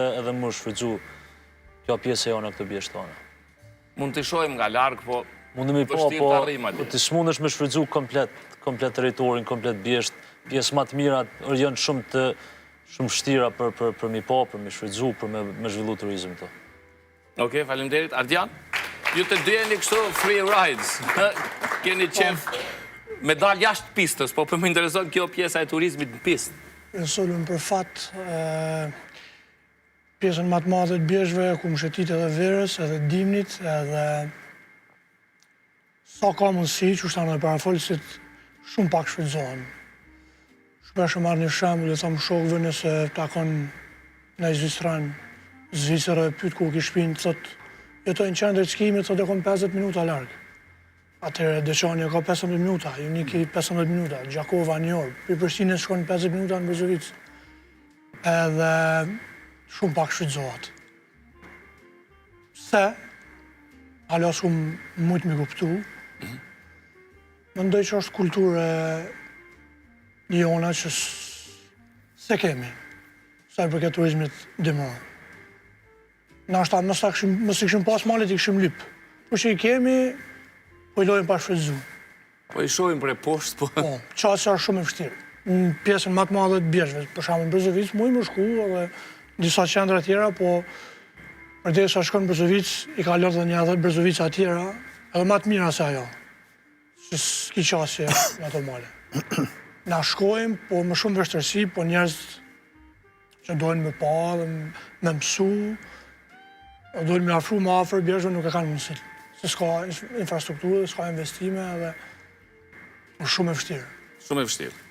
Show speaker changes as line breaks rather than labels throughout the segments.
edhe më shfrytzu kjo pjesë e jona këtë bjeshtë tona.
Mund të shojmë nga largë, po
Mundemi
vështirë të arrim atje.
ti s'mundesh me shfrytzu komplet territorin, komplet bjesht, pjesë më të mira janë shumë vështira për mi po, për mi shfrytzu, për me zhvillu turizëm këto.
Okej, faleminderit. Ardian, ju të dy jeni kështu free rides. Keni qef me dal jashtë pistës, po për më intereson kjo pjesa e turizmit në pistë.
Nësullën për fat, pjesën më të madhe të bjeshve, ku më shëtit edhe verës, edhe dimnit, edhe sa ka mundësi, që shtanë dhe parafolësit, shumë pak shfrytzohen. Shpesh e marrë një shembull, e thamë shokëve nëse takon në Zvicran, Zvicrë, pyet ku ki shpinë, thot, jetojnë qendër skimit, thot e kom 50 minuta largë. Atëherë Deçani ka 15 minuta, Juniki 15 minuta, Gjakova një orë, për Prishtinës shkon 50 minuta në Brezovic. Edhe shumë pak shfrytzohet. Pse, hala shumë mujtë me kuptu, mendoj që është kulturë jona që se kemi, sa i përket turizmit dimëror. Na është ta mësë i këshim pas malit, i këshim lypë. Po që i kemi, po i lojmë pa shfrytzu.
Po i shojmë për e poshtë, po...
Po, qasja është shumë e vështirë. Në pjesën më të madhe të bjeshve, për shembull në Brezovic, mu i më shku edhe disa qendra tjera, po përderisa shkon në Brezovic, i ka lërë dhe një edhe Brezovica tjera, edhe më të mira se ajo, që s'ki qasje në ato male. Na shkojmë, po më shumë vështërsi, po njerëz që dojnë me pa dhe me mësu, dojnë me afru më afër bjeshve, nuk e kanë mundësi. Se s'ka infrastrukturë, s'ka investime, dhe është shumë e vështirë.
Shumë e vështirë.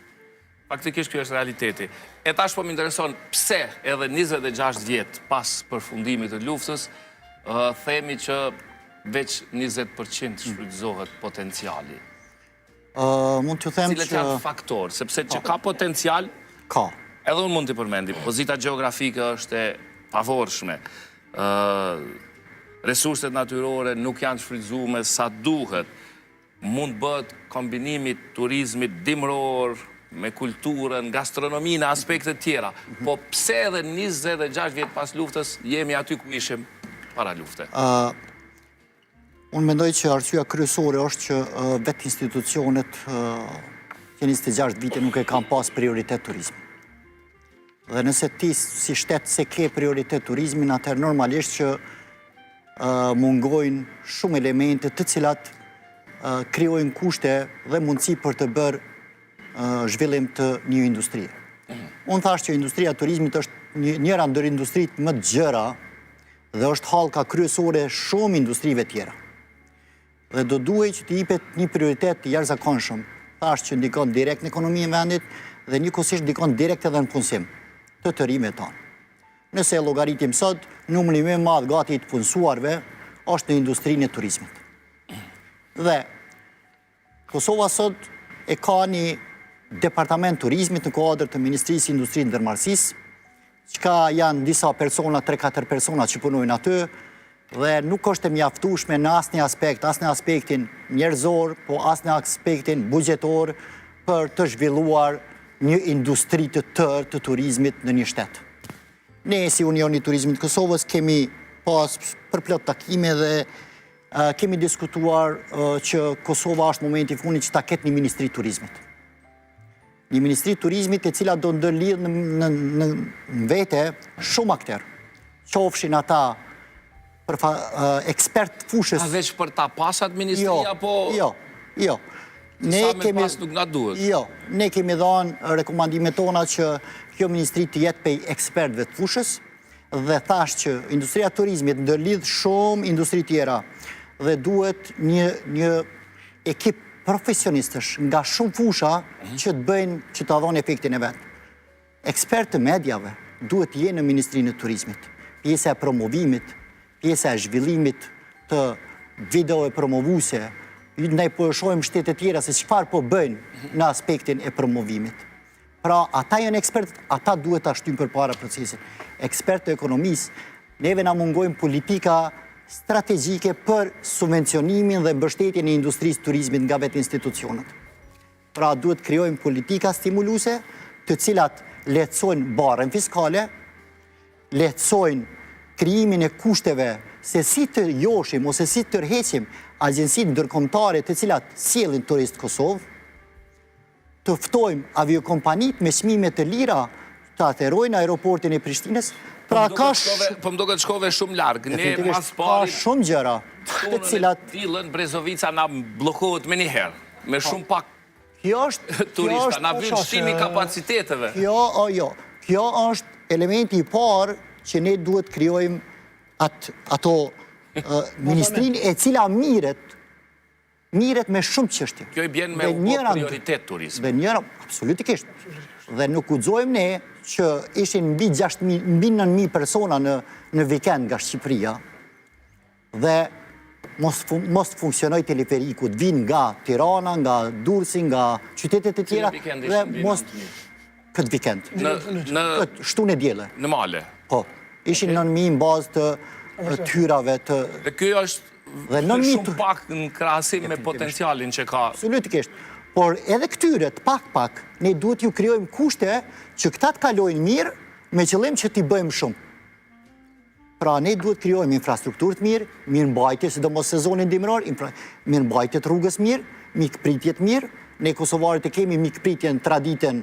Faktikisht kjo është realiteti. E tash po më intereson pse edhe 26 vjet pas përfundimit të luftës, themi që veç 20% shfrytëzohet potenciali.
Mund të them që...
Cilet janë faktorë, sepse që ka potencial,
ka.
Edhe unë mund të përmendim, pozita geografike është e pavorshme, resurset natyrore nuk janë shfrytzuar sa duhet, mund bëhet kombinimi turizmit dimror me kulturën, gastronominë, aspektet tjera. Po pse edhe 26 vjet pas luftës jemi aty ku ishim para lufte?
Unë mendoj që arsyeja kryesore është që vetë institucionet që 26 vite nuk e kanë pas prioritet turizmin. Dhe nëse ti si shtet se ke prioritet turizmin, atëherë normalisht që mungojnë shumë elemente të cilat krijojnë kushte dhe mundësi për të bërë zhvillim të një industrie. Unë thash që industria turizmit është njëra ndër industrit më të gjëra dhe është hallka kryesore shumë industrive tjera. Dhe do duhet që të jepet një prioritet të jashtëzakonshëm. Thash që ndikon direkt në ekonominë e vendit dhe njëkohësisht ndikon direkt edhe në punësim të tërimit tonë. Nëse llogaritim sot, numri më i madh gati të punësuarve është në industrinë e turizmit. Dhe Kosova sot e ka një departament turizmit në kuadër të Ministrisë Industrisë dhe Ndërmarrësisë, çka janë disa persona, 3-4 persona që punojnë aty, dhe nuk është e mjaftueshme në asnjë aspekt, as në aspektin njerëzor, po as në aspektin buxhetor për të zhvilluar një industri të tërë të turizmit në një shtet. Ne si Unioni i Turizmit të Kosovës kemi pas përplot takime dhe kemi diskutuar që Kosova është momenti i fundit që ta ketë një ministri turizmit. Një ministri turizmit e cila do ndërlidh në vete shumë akter. Qofshin ata për ekspert fushës.
A veç për ta pas administria, po...
Jo.
Sa me pas nuk nga duhet.
Jo, ne kemi dhënë rekomandimet tona që kjo ministri të jetë pej ekspertëve të fushës dhe thash që industria turizmit ndërlidh shumë industri tjera dhe duhet një ekip profesionistësh nga shumë fusha që të bëjnë që të adhon efektin e vetë. Ekspertë të medjave duhet jenë në Ministrinë e Turizmit, pjesa e promovimit, pjesa e zhvillimit të video e promovuse, ne po shohim shtete tjera se çfarë po bëjnë në aspektin e promovimit. Pra, ata janë ekspertë, ata duhet ta shtyjnë përpara procesit. Ekspertë të ekonomisë, neve na mungojnë politika strategjike për subvencionimin dhe mbështetjen e industrisë turizmit nga vetë institucionet. Pra, duhet krijojmë politika stimuluese, të cilat lehtësojnë barrën fiskale lehtësojnë krijimin e kushteve se si të joshim ose si të tërheqim agjensitë ndërkombëtare të cilat sjellin turistë Kosovë, të ftojmë aviokompanit me çmime të lira të atërrojnë aeroportin e Prishtinës. Pra ka
Po më duket shkove shumë larg. Ne mas
ka
pari
shumë gjëra të cilat
Dilën Brezovica na bllokohet më një herë, me shumë pak
kjo është
turista, na vjen shtimi kapaciteteve.
Kjo është elementi i parë që ne duhet krijojmë ato ministrinë e cila miret me shumë çështje.
Kjo i bjen me u bë prioritet turizmi.
Dhe njëra, absolutikisht. Dhe nuk guxojmë ne që ishin mbi 9.000 persona në vikend nga Shqipëria dhe mos funksionoj teleferiku, të vinë nga Tirana, nga Durrësi, nga qytetet e tjera dhe mos këtë vikend. Shtunë e dielle.
Në male.
Po, ishin 9.000 në bazë të tyrave të...
Dhe kjo është shumë pak në krahasim me potencialin që ka.
Absolutikisht. Por edhe këtyre të pak, ne duhet ju krijojmë kushte që këta të kalojnë mirë me qëllim që t'i bëjmë shumë. Pra ne duhet krijojmë infrastrukturë të mirë, mirëmbajtje, sidomos sezonin dimror, mirëmbajtje të rrugës mirë, mikpritje të mirë. Ne kosovarët e kemi mikpritjen, traditën,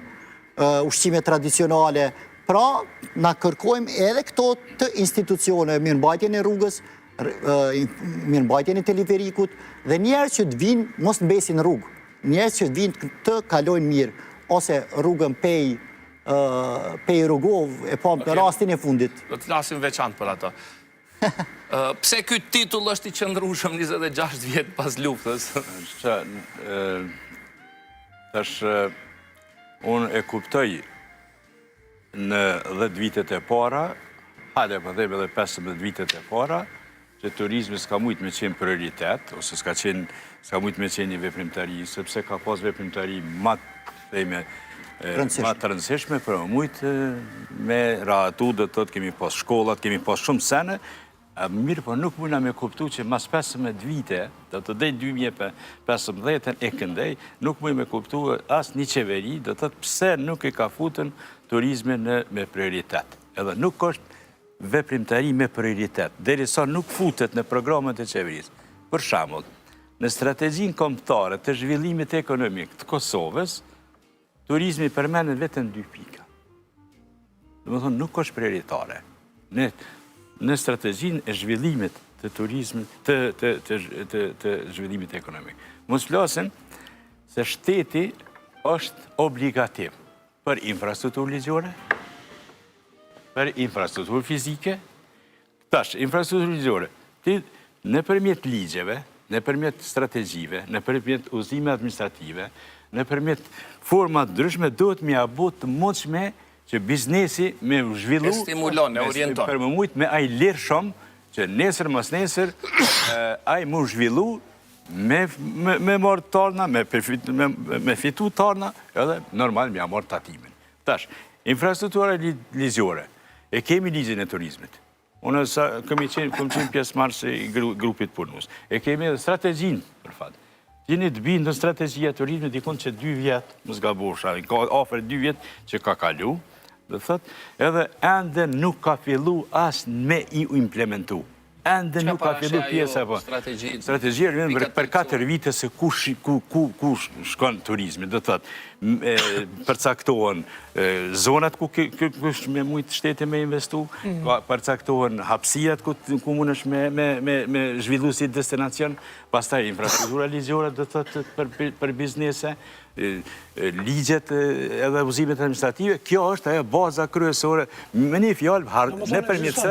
ushqime tradicionale. Pra na kërkojmë edhe këto të institucione, mirëmbajtjen e rrugës, mirëmbajtjen e teleferikut dhe njerëz që të vinë mos mbesin në rrugë. Njerëz që vinë të kalojnë mirë, ose rrugën Pej Rugov, e po në rastin e fundit.
Do të lasim veçantë për ato. Pse ky titull është i qëndrueshëm 26 vjet pas luftës?
Unë e kuptoj në 10 vitet e para, hajde për dhe edhe 15 vitet e para, që turizmi s'ka mujt me qenë prioritet, ose s'ka mujt me qenë një veprimtari, sepse ka pas veprimtari ma të rëndësishme, për mujt me ratu dhe të kemi pas shkollat, kemi pas shumë sene, mirë, por nuk mujna me kuptu që mas 15 vite, dhe të dhej 2015 e këndej, nuk mujna me kuptu as një qeveri, dhe të pse nuk e ka futën turizmin me prioritet. Edhe nuk është veprimtari me prioritet, deri sa nuk futet në programet e qeverisë. Për shembull, në strategjinë kombëtare të zhvillimit ekonomik të Kosovës, turizmi përmendet vetëm 2 pika. Domethënë nuk është prioritare. Në strategjinë e zhvillimit të turizmit, të zhvillimit ekonomik. Mos flasim se shteti është obligativ për infrastrukturë ligjore, për infrastrukturë fizike. Tash, infrastrukturë ligjore, ti nëpërmjet ligjeve, nëpërmjet strategjive, nëpërmjet udhëzime administrative, nëpërmjet forma të ndryshme, duhet me abu të mundshme që biznesi me zhvillu,
e stimulon, e orienton.
Për më mujt me aj lirë shumë, që nesër mas nesër, aj mu zhvillu, me marë tarna, me fitu tarna, edhe normal me amorë tatimin. Tash, infrastruktura ligjore, e kemi ligjin e turizmit. Unë këmë qenë pjesë marrëse i grupit punus. E kemi edhe strategjinë, për fatë. Jeni të binë në strategjia turizmit, dikon që 2 vjetë, më zgabosha, ka afer 2 vjetë që ka kalu, dhe thët, edhe ende nuk ka fillu as me i implementu. Ende nuk ka fillu pjesa, po. Strategjia për 4 vite se ku shkon turizmi, dhe thët, përcaktohen zonat ku është me mujtë shtete me investu, përcaktohen hapsijat ku mund është me zhvillu si destinacion, pastaj infrastruktura ligjore dhe thët për biznese, ligjet edhe uzimet administrative, kjo është ajo baza kryesore, me një fjallë, në përmjet